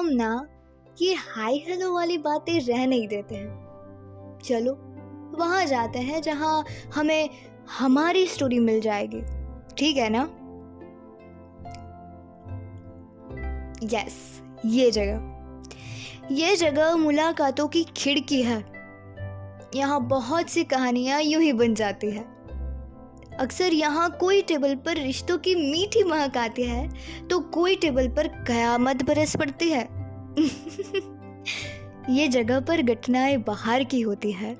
हम ना ये हाय हेलो वाली बातें रह नहीं देते हैं। चलो वहां जाते हैं जहां हमें हमारी स्टोरी मिल जाएगी, ठीक है ना? यस, ये जगह मुलाकातों की खिड़की है। यहाँ बहुत सी कहानियां यूं ही बन जाती है। अक्सर यहाँ कोई टेबल पर रिश्तों की मीठी महक आती है तो कोई टेबल पर कयामत बरस पड़ती है। ये जगह पर घटनाएं बाहर की होती है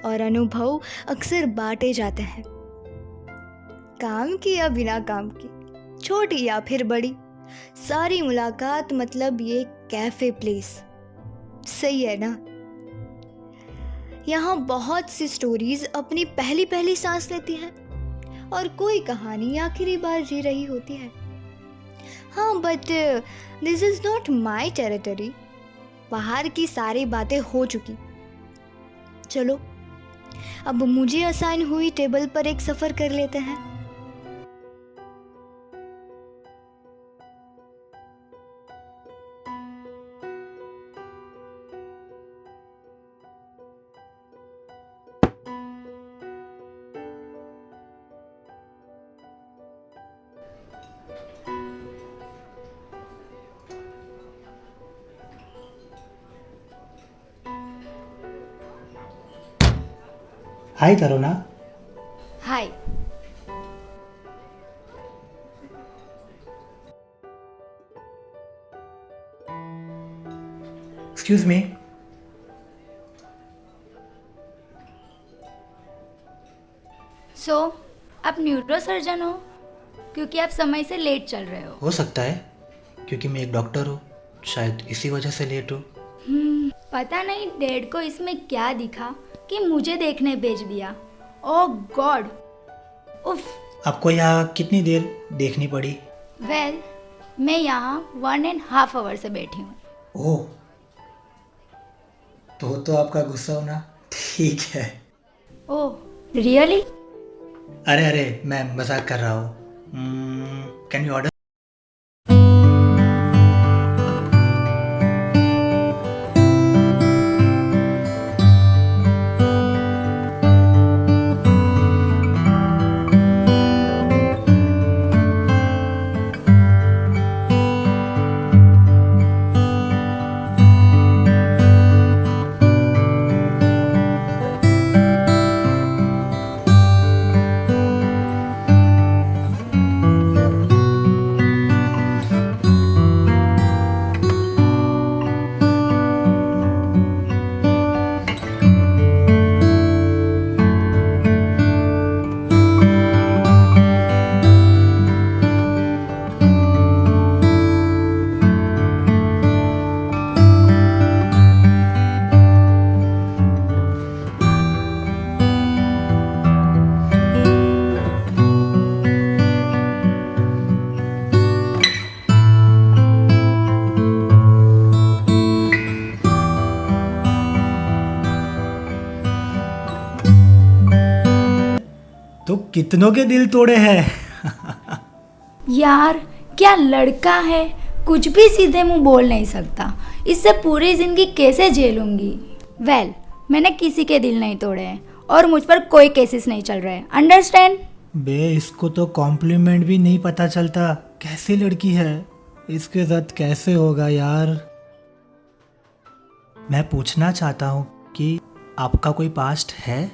और अनुभव अक्सर बांटे जाते हैं, काम की या बिना काम की, छोटी या फिर बड़ी, सारी मुलाकात मतलब ये कैफे प्लेस। सही है ना? यहाँ बहुत सी स्टोरीज अपनी पहली पहली सांस लेती हैं और कोई कहानी आखिरी बार जी रही होती है। हाँ, but this is not my territory. बाहर की सारी बातें हो चुकी। चलो अब मुझे असाइन हुई टेबल पर एक सफर कर लेते हैं। हाय तरुणा। हाय। Excuse me. सो आप न्यूरो सर्जन हो? क्योंकि आप समय से लेट चल रहे हो सकता है क्योंकि मैं एक डॉक्टर हूँ, शायद इसी वजह से लेट हूँ। पता नहीं डैड को इसमें क्या दिखा कि मुझे देखने भेज दिया। ओह गॉड, उफ। आपको यहाँ कितनी देर देखनी पड़ी? वेल, मैं यहाँ 1.5 आवर से बैठी हूँ। ओह, तो आपका गुस्सा होना ठीक है। Oh really? अरे मैं मजाक कर रहा हूँ। Can you order? तो कितनों के दिल तोड़े हैं। यार क्या लड़का है, कुछ भी सीधे मुंह बोल नहीं सकता। इससे पूरी जिंदगी कैसे झेलूंगी? वेल, मैंने किसी के दिल नहीं तोड़े हैं और मुझ पर कोई केसेस नहीं चल रहे हैं। अंडरस्टैंड? बे, इसको तो कॉम्प्लीमेंट भी नहीं पता चलता। कैसी लड़की है, इसके साथ कैसे होगा यार? मैं पूछना चाहता हूँ कि आपका कोई पास्ट है?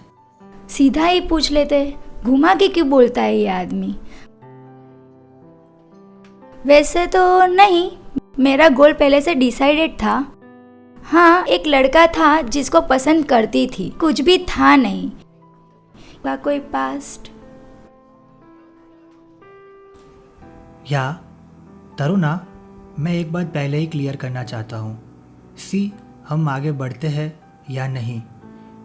सीधा ही पूछ लेते, घुमा के क्यों बोलता है ये आदमी? वैसे तो नहीं, मेरा गोल पहले से डिसाइडेड था। हाँ, एक लड़का था जिसको पसंद करती थी, कुछ भी था नहीं। का कोई पास्ट? या तरुणा, मैं एक बात पहले ही क्लियर करना चाहता हूँ। हम आगे बढ़ते हैं या नहीं,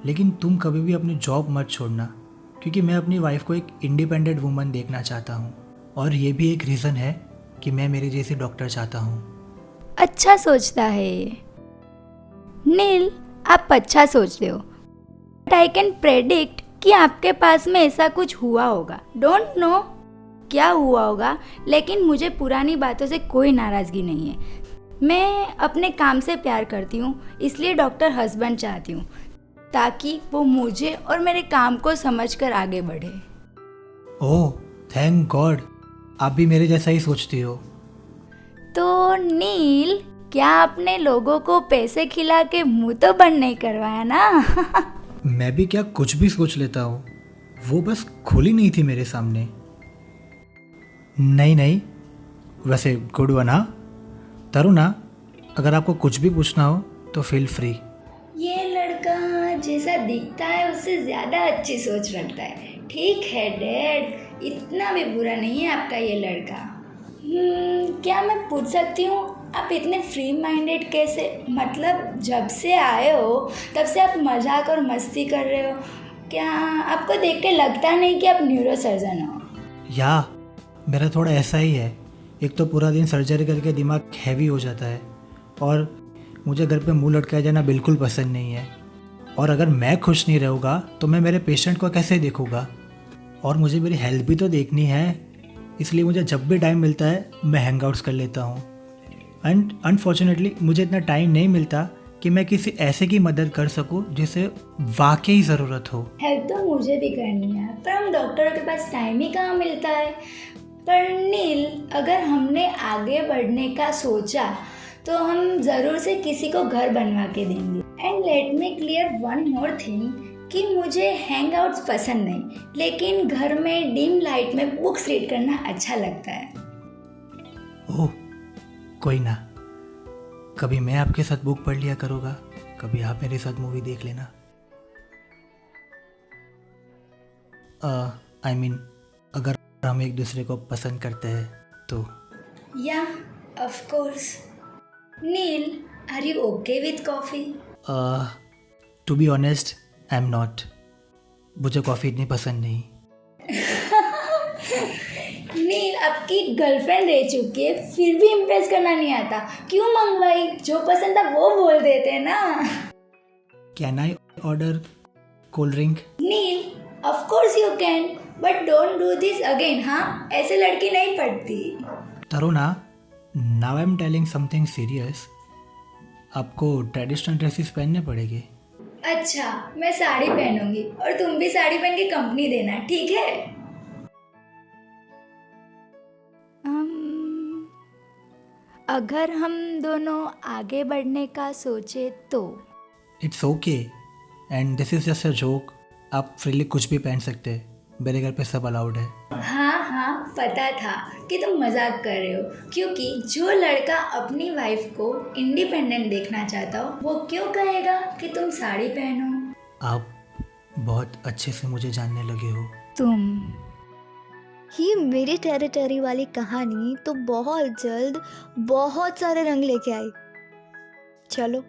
लेकिन तुम कभी भी अपनी जॉब मत छोड़ना, क्योंकि मैं अपनी वाइफ को एक इंडिपेंडेंट वुमन देखना चाहता हूँ। और ये भी एक रीज़न है कि मैं मेरे जैसी डॉक्टर चाहता हूँ। अच्छा सोचता है ये। नील, आप अच्छा सोचते हो, बट आई कैन प्रेडिक्ट कि आपके पास में ऐसा कुछ हुआ होगा। डोंट नो क्या हुआ होगा, लेकिन मुझे पुरानी बातों से कोई नाराज़गी नहीं है। मैं अपने काम से प्यार करती हूँ, इसलिए डॉक्टर हस्बैंड चाहती हूँ ताकि वो मुझे और मेरे काम को समझकर आगे बढ़े। ओह थैंक गॉड, आप भी मेरे जैसा ही सोचती हो। तो नील, क्या आपने लोगों को पैसे खिला के मुंह तो बंद नहीं करवाया ना? मैं भी क्या कुछ भी सोच लेता हूँ, वो बस खुली नहीं थी मेरे सामने। नहीं नहीं, वैसे गुड वन। हाँ तरुणा, अगर आपको कुछ भी पूछना हो तो फील फ्री। ये लड़का जैसा दिखता है उससे ज़्यादा अच्छी सोच रखता है। ठीक है डैड, इतना भी बुरा नहीं है आपका ये लड़का। क्या मैं पूछ सकती हूँ आप इतने फ्री माइंडेड कैसे, मतलब जब से आए हो तब से आप मजाक और मस्ती कर रहे हो? क्या आपको देख के लगता नहीं कि आप न्यूरो सर्जन हो? या मेरा थोड़ा ऐसा ही है, एक तो पूरा दिन सर्जरी करके दिमाग हैवी हो जाता है, और मुझे घर पे मुंह लटकाया जाना बिल्कुल पसंद नहीं है। और अगर मैं खुश नहीं रहूँगा तो मैं मेरे पेशेंट को कैसे देखूँगा, और मुझे मेरी हेल्थ भी तो देखनी है। इसलिए मुझे जब भी टाइम मिलता है मैं हैंग आउट्स कर लेता हूँ। एंड अनफॉर्चुनेटली मुझे इतना टाइम नहीं मिलता कि मैं किसी ऐसे की मदद कर सकूँ जिसे वाकई ज़रूरत हो। हेल्प तो मुझे भी करनी है, पर हम डॉक्टरों के पास टाइम ही कहाँ मिलता है। पर नील, अगर हमने आगे बढ़ने का सोचा तो हम ज़रूर से किसी को घर बनवा के देंगे। And let me clear one more thing कि मुझे हैंग आउट्स पसंद नहीं, लेकिन घर में डिम लाइट में बुक्स रीड करना अच्छा लगता है। ओह कोई ना, कभी मैं आपके साथ बुक पढ़ लिया करूँगा, कभी आप मेरे साथ मूवी देख लेना। आई मीन अगर हम एक दूसरे को पसंद करते हैं तो। या of course. Neel, are you okay with coffee? To be honest I am not. मुझे कॉफ़ी इतनी पसंद नहीं। नील, आपकी गर्लफ्रेंड रह चुकी है फिर भी इम्प्रेस करना नहीं आता, क्यों मंगवाई? जो पसंद था वो बोल देते ना। Can I order cold drink? Neel, of course you can, but don't do this again. हाँ, ऐसे लड़की नहीं पड़ती। Taruna, now I am telling something serious. आपको ट्रेडिशनल ड्रेसेस पहनने पड़ेंगे। अच्छा, मैं साड़ी पहनूंगी और तुम भी साड़ी पहन के कंपनी देना, ठीक है? अगर हम दोनों आगे बढ़ने का सोचे तो। It's okay and this is just a joke. आप फ्रीली कुछ भी पहन सकते हैं, मेरे घर पे सब अलाउड है। हाँ, पता था कि तुम मजाक कर रहे हो, क्योंकि जो लड़का अपनी वाइफ को इंडिपेंडेंट देखना चाहता हो वो क्यों कहेगा कि तुम साड़ी पहनो? आप बहुत अच्छे से मुझे जानने लगे हो। तुम ये मेरी टेरिटरी वाली कहानी तो बहुत जल्द बहुत सारे रंग लेके आई। चलो,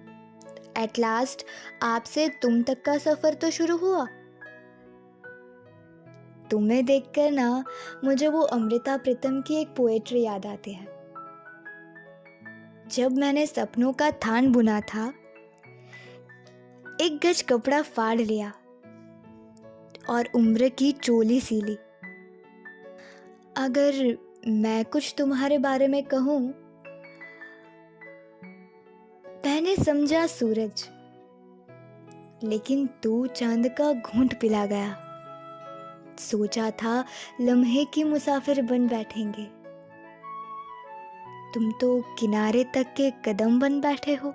एट लास्ट आपसे तुम तक का सफ़र तो शुरू हुआ। तुम्हें देखकर ना मुझे वो अमृता प्रीतम की एक पोएट्री याद आती है। जब मैंने सपनों का थान बुना था, एक गज कपड़ा फाड़ लिया और उम्र की चोली सी ली। अगर मैं कुछ तुम्हारे बारे में कहूं, मैंने समझा सूरज, लेकिन तू चांद का घूंट पिला गया। सोचा था लम्हे की मुसाफिर बन बैठेंगे, तुम तो किनारे तक के कदम बन बैठे हो।